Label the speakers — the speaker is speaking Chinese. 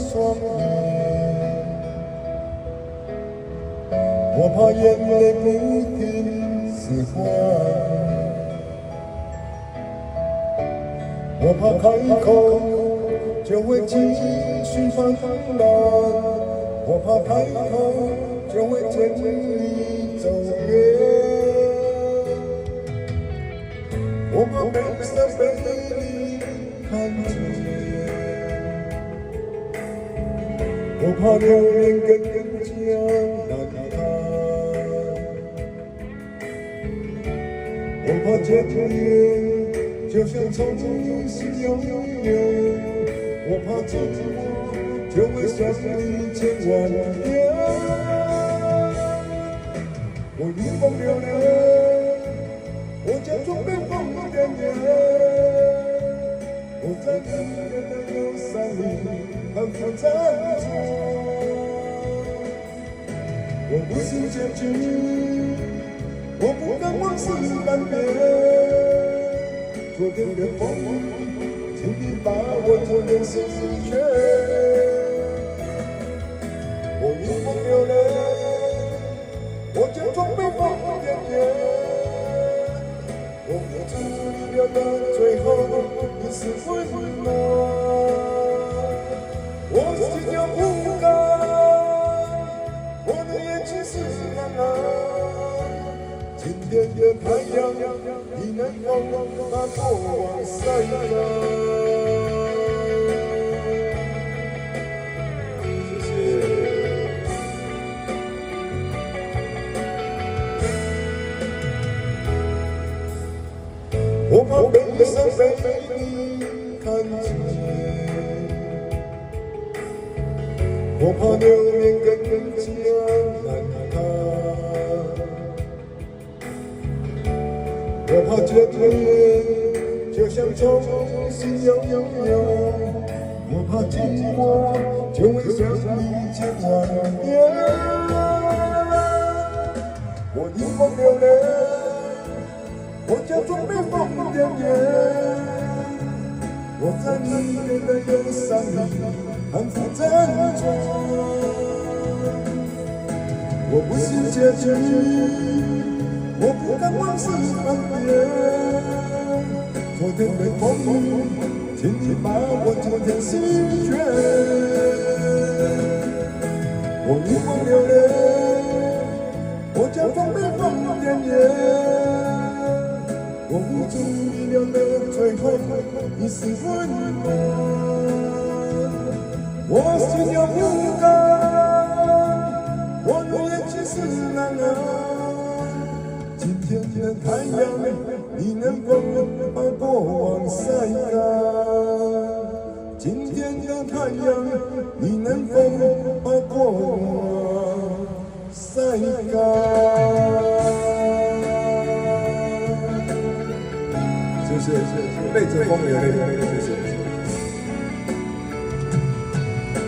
Speaker 1: 双眼，我怕眼泪不停释放，我怕开口就会情绪泛滥，我怕抬头就会见你走远。 我怕悲伤被你看见，我怕流连更加难堪，我怕见面就像从新拥有，我怕寂寞就会想你千万遍。我迎风流泪。 我假装被疯癫癫，我在你的忧伤里反复辗转。我不信结局，我不敢往事翻遍。昨天的风，请你把我昨天心却。我迎风流泪，我假装被疯癫癫。 我付出你了的最后一丝温暖，我心有不甘，我的眼睛是蓝蓝。今天的太阳，你能否把过往晒干？谢谢。 我怕悲伤被你看见，我怕流连更加难堪，我怕见面就像重新拥有，我怕寂寞就会想你千万遍。我迎风流泪。 我假装被疯癫癫，我在你的忧伤里反复辗转。我不信结局，我不敢往事翻遍。昨天的风，请你把我昨天心却。我迎风流泪，我假装被疯癫癫。 我付出你了的最后一丝温暖，我心有不甘，我的眼睛是蓝蓝。今天的太阳，你能否把过往晒干？今天的太阳，你能否把过往晒干？ 谢谢，背着风流泪。